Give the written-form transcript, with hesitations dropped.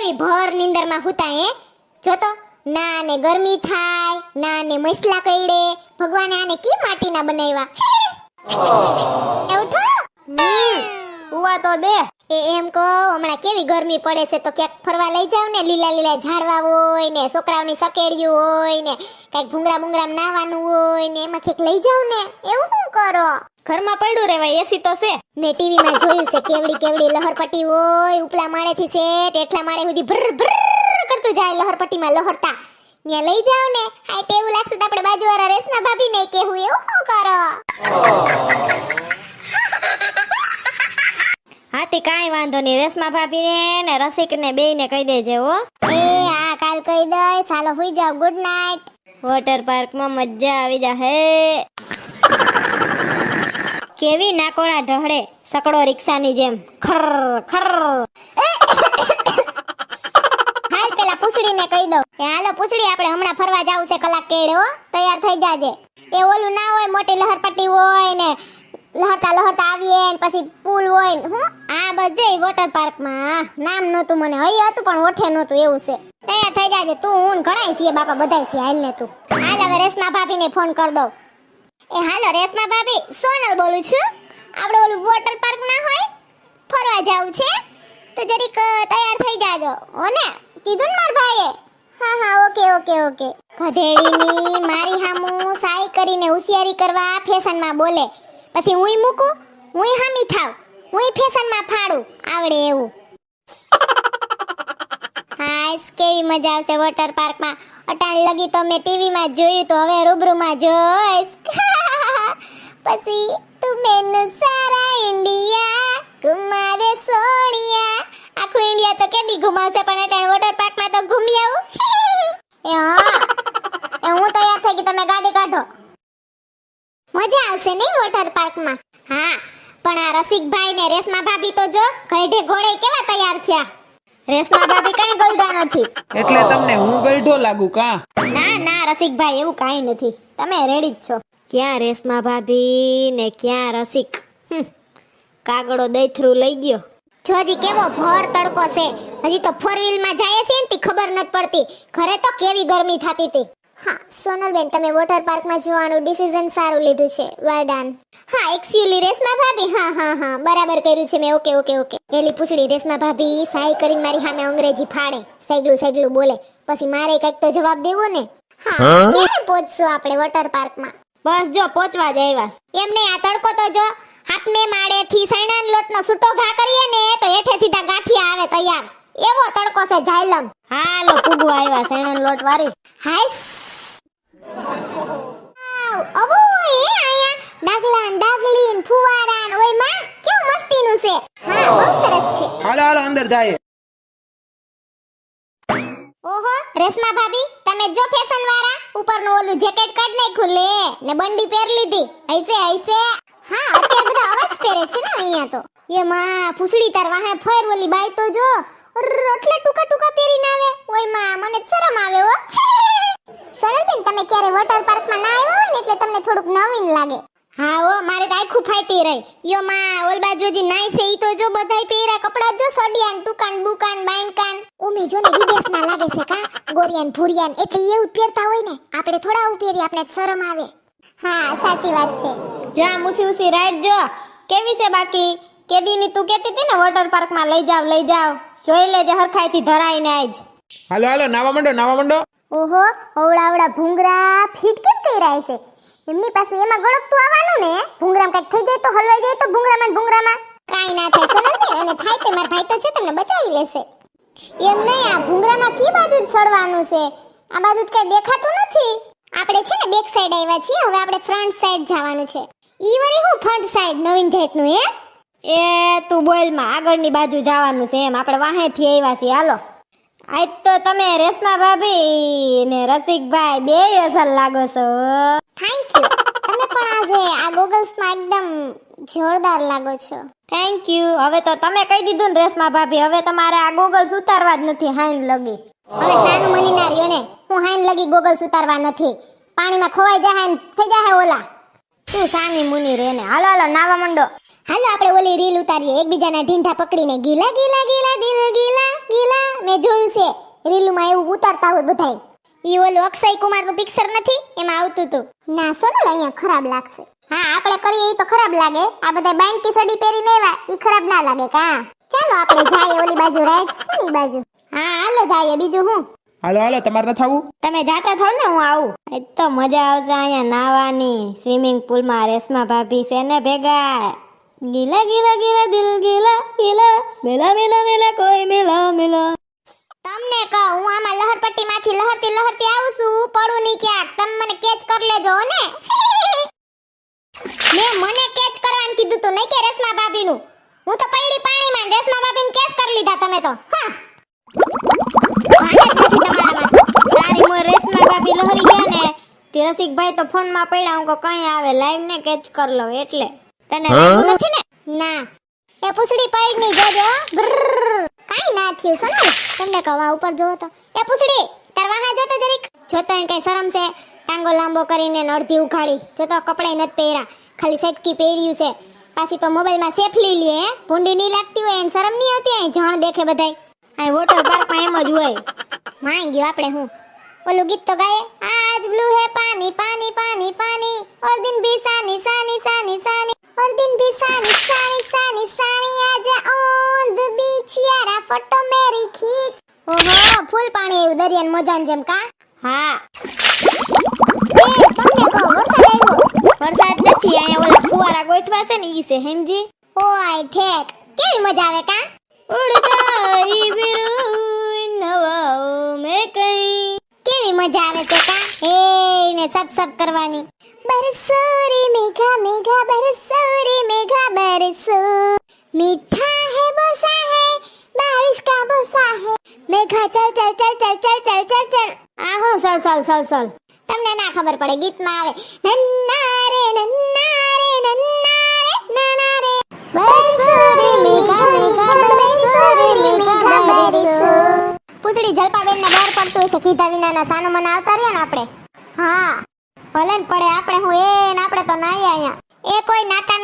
કેવી ભર નીંદરમાં હુતા હે જો તો ના ને ગરમી થાય ના ને મસલા કઈડે ભગવાને આને કી માટીના બનાવ્યા ઉઠો ઉવા તો દે એમ કહો હમણાં કેવી ગરમી પડે છે તો ક્યાંક ફરવા લઈ જાવ ને લીલા લીલા ઝાડવા હોય ને છોકરાઓની સકેડિયું હોય ને કઈક ભૂંગરા ભૂંગરા નાવાનું હોય ને એમાં ક્યાંક લઈ જાવ ને એવું શું કરો ઘરમાં પડ્યું રેવાય એસી તો છે મેં ટીવી માં જોયું છે કેવડી કેવડી લહરપટ્ટી હોય ઉપલા માળેથી સેટ એટલા માળે સુધી ભર ભર કરતું જાય લહરપટ્ટીમાં લહરતા ત્યાં લઈ જાવ ને આ એવું લાગશે તો આપણે બાજુવાળા રેશમા ભાભી ને કેવું એવું શું કરો હાથી કાંઈ વાંધો નહીં રેશમા ભાભીને ને રસિકને બેયને કહી દેજે હો એ હા કાલ કહી દઈ સાલો હોઈ જાવ ગુડ નાઈટ વોટર પાર્કમાં મજા આવી જાહે કેવી નાકોડા ઢહડે સકડો રિક્ષાની જેમ ખર ખર હાલ પેલા પૂછડીને કહી દો એ હાલો પૂછડી આપણે હમણાં ફરવા જાવું છે કલાક કેડે હો તૈયાર થઈ જાજે એ ઓલું ના હોય મોટી લહરપટ્ટી હોય ને લહરતા લહરતા આવીએ ને પછી પુલ હોય ને હું આ બસ જઈ વોટર પાર્કમાં નામ નહોતું મને હઈ હતું પણ ઓઠે નહોતું એવું છે તૈયાર થઈ જાજે તું હું ઘણાય છીએ બાપા બધાય છીએ હાલ ને તું હાલ હવે રેશમા ભાભીને ફોન કર દઉં એ હાલો રેશમા ભાભી સોનલ બોલું છું આપણે ઓલું વોટર પાર્ક ના હોય ફરવા જાવું છે તો જરીક તૈયાર થઈ જાજો હો ને કીધું ને માર ભાઈએ હા હા ઓકે ઓકે ઓકે ગધેડીની મારી હામું સાઈ કરીને હોશિયારી કરવા ફેશનમાં બોલે પછી હુંય મૂકું હુંય હામી થાવ હુંય ફેશનમાં ફાડું આવડે એવું હાસ કેવી મજા આવશે વોટર પાર્કમાં અટાણ લગી તો મેં ટીવીમાં જોયું તો હવે રૂબરૂમાં જોઈશ પછી તું મેનું સારા ઇન્ડિયા ઘુમારે સોનિયા આખું ઇન્ડિયા તો કેદી ઘુમાવશે પણ અટાણ વોટર પાર્કમાં તો ઘૂમી આવું એ હા એ હું તૈયાર થઈ ગઈ તમે ગાડી કાઢો મજા આવશે નહીં વોટર પાર્કમાં હા પણ આ રસિકભાઈ ને રેશમા ભાભી તો જો ઘેડે ઘોડે કેવા તૈયાર થયા રેશમા ભાભી કઈ ગલડા નથી એટલે તમને હું ગલઢો લાગુ કા ના ના રસિકભાઈ એવું કાઈ નથી તમે રેડી જ છો ક્યાં રેશમા ભાભી ને ક્યાં રસિક કાગડો દઈથરું લઈ ગયો જોજી કેવો ભર તડકો છે હજી તો 4 વ્હીલ માં જાય છે ને ખબર નથી પડતી ઘરે તો કેવી ગરમી થતી હતી હા સોનલબેન તમે વોટર પાર્ક માં જવાનું ડિસિઝન સારું લીધું છે વેલ ડન હા એક્ચ્યુઅલી રેશમા ભાભી હા હા હા બરાબર કર્યું છે મેં ઓકે ઓકે ઓકે એલી પૂછડી રેશમા ભાભી સાઈ કરીને મારી સામે અંગ્રેજી ફાડે સાઈગલું સાઈગલું બોલે પછી મારે કંઈક તો જવાબ દેવો ને હા ક્યારે પહોંચશું આપણે વોટર પાર્ક માં બસ જો પહોંચવા જ આવ્યા એમ નહીં આ તડકો તો જો હાથમે માળે થી સૈણાન લોટનો સૂટો ઘા કરીએ ને તો હેઠે સીધા ગાંઠિયા આવે તૈયાર એવો તડકો છે ઝાયલમ હાલો પૂગુ આવ્યા સૈણાન લોટ વાળી હાઈસ અબો એ આયા ડાગલાન ડાગલીન ફુવારાન ઓય માં કેવું મસ્તીનું છે હા બહુ સરસ છે હાલો હાલો અંદર જાય ઓહો રેશમા ભાભી તમે જો ફેશન વાળા ઉપરનું ઓલું જેકેટ કાઢ નાખ્યું લે ને બંડી પહેર લીધી હૈસે હૈસે હા અત્યારે બધા અવાજ પહેરે છે ને અહીંયા તો એ માં ફૂસડી તાર વાહે ફેર ઓલી બાઈ તો જો એટલે ટુકા ટુકા પહેરીને આવે ઓય માં મને શરમ આવે હો સરલબેન તમે ક્યારે વોટર પાર્કમાં ના આવ્યા હોય ને એટલે તમને થોડુંક નવીન લાગે હા ઓ મારે તો આખું ફાટી રહી યો માં ઓલ બાજુ જે નાઈ છે ઈ તો જો બધાય પહેરા કપડા જો સડિયાન ટુકાન બુકાન બાઈનકાન ઉમી જો ને વિદેશના લાગે છે કા ગોરિયાન ભુરિયાન એટલે એવું પહેરતા હોય ને આપણે થોડા આવું પહેરી આપણે શરમ આવે હા સાચી વાત છે જા મુસી ઉસી રાઈડ જો કેવી છે બાકી કેદીની તું કહેતી હતી ને વોટર પાર્કમાં લઈ જાવ જોઈ લેજે હરખાઈથી ધરાઈને આજ હાલો હાલો નાવા માંડો ઓહો ઓવડા ભૂંગરા ફીટ કેમ થઈ રહ્યા છે એમની પાસે એમાં ગળકતું આવવાનું ને ભૂંગરામ કઈક થઈ જાય તો હલવાઈ જાય તો ભૂંગરામાં કાઈ ના થાય સોનલ ને અને થાય તે મારા ભાઈ તો છે તમને બચાવી લેશે એમ નહીં આ ભૂંગરામાં કી બાજુ જ સડવાનું છે આ બાજુ જ કઈ દેખાતું નથી આપણે છે ને બેક સાઈડ આવ્યા છીએ હવે આપણે ફ્રન્ટ સાઈડ જવાનું છે ઈ વળી હું ફ્રન્ટ સાઈડ નવીન જાતનું હે એ તું બોલમાં આગળની બાજુ જવાનું છે એમ આપણે વાહેથી આવ્યા છીએ હાલો આજ તો તમે રેશમા ભાભી ને રસિકભાઈ બે અસલ લાગો છો થેન્ક યુ તમે પણ આજે આ ગોગલ્સમાં એકદમ જોરદાર લાગો છો થેન્ક યુ હવે તો તમે કહી દીધું ને રેશમા ભાભી હવે તમારે આ ગોગલ્સ ઉતારવા જ નથી હાઈન લગી હવે સાનું મની ના રહ્યો ને હું હાઈન લગી ગોગલ્સ ઉતારવા નથી પાણીમાં ખોવાઈ જાય ને થઈ જાય ઓલા તું સાની મુની રે ને હાલો હાલો નાવા માંડો હાલો આપણે ઓલી રીલ ઉતારીએ એકબીજાના ઢીંઢા પકડીને ગીલા ગીલા ગીલા દિલ ગીલા ગીલા. મેં જોયું છે રીલમાં એવું ઉતારતા હોય બધાય. ઈ ઓલું અક્ષય કુમારનું પિક્ચર નથી એમાં આવતું હતું. ના સોનલ અહીંયા ખરાબ લાગશે. હા આપણે કરીએ ઈ તો ખરાબ લાગે. આ બધા બાઈન કી સડી પહેરીને આવ્યા ઈ ખરાબ ના લાગે કા. ચાલો આપણે જાઈએ ઓલી બાજુ રાઈટ છે ને ઈ બાજુ. હા હાલો જાઈએ બીજું હું. હાલો હાલો તમારે નથી આવું? તમે જાતા થાવ ને હું આવું. આજ તો મજા આવશે અહીંયા નાવાની. સ્વિમિંગ પુલમાં રેશમા ભાભી છે ને ભેગા. ગીલા ગીલા ગીલા દિલ ગીલા ગીલા મેલા મેલા મેલા કોઈ મેલા મેલા. તમને કહું હું આમાં લહરપટ્ટીમાંથી લહરતી લહરતી આવું છું પડું નહીં ક્યાંક. તમે મને કેચ કરી લેજો હો ને. મેં મને કેચ કરવાનું કીધું તું નહીં કે રેશમા ભાભીનું. હું તો પડી પાણીમાં ને રેશમા ભાભીને કેચ કરી લીધા તમે તો. હા ભાન જ નથી તમારામાં. તારી મોર રેશમા ભાભી લહરી ગયા ને તે રસિકભાઈ તો ફોનમાં પડ્યા હું કઈ આવે લાઈવ ને કેચ કર લો એટલે તને લાગ્યું નથી ને. ના એ પૂછડી પડી નહીં જોજો. કાઈ ના થયું સોનલ. તમને કવા ઉપર જોવો તો એ પૂછડી તાર વાહા જોતો જરીક. જોતો એને કઈ શરમ છે ટાંગો લાંબો કરીને ને અડધી ઉઘાડી. જોતો કપડાય નથી પહેર્યા ખાલી સેટકી પહેર્યું છે. પાછી તો મોબાઈલમાં સેફલી લે હે. ભૂંડી નહીં લાગતી હોય એને શરમ નહીં આવતી હોય જાણ દેખે બધાય. આ વોટર પાર્કમાં એમ જ હોય. માંગ ગયો આપણે હું ઓલું ગીત તો ગાય આજ બ્લુ હે પાनी पानी पानी पानी और दिन भी सानी सानी सानी सानी और दिन भी सानी सानी सानी सानी आज ऑन द बीच यारा फोटो मेरी खींच. ઓહો ફૂલ પાણી આવ્યું દરિયાન મોજાન જેમ કા. હા એ તમને કહો વરસાદ આવ્યો. વરસાદ નથી અહીંયા ઓલા ફુવારા ગોઠવા છે ને ઈ છે હેમજી. ઓય ઠેક કેવી મજા આવે કા. ઉડતા ઈ બિરુન હવાઓ મે કઈ. કેવી મજા આવે છે કા. એ ને સબ કરવાની. બરસો રે મેઘા મેઘા બરસો રે મેઘા બરસો મીઠા હે બોसा है बारिश का बोसा है मेघा चल चल चल चल चल चल चल चल. આ હું સલ તમને ના ખબર પડે ગીતમાં આવે નન્ના રે નન્ના રે નન્ના રે બરસો રે મેઘા મેઘા બરસો રે મેઘા બરસો. પૂછડી જલપાબેન ને બહાર પડતું હશે કીધા વિનાના સાનો મને આવતા રહ્યા ને આપણે. હા ભલે ને પડે આપણે હું એ ને આપણે તો નાઈએ અહીંયા. એ કોઈ નાતા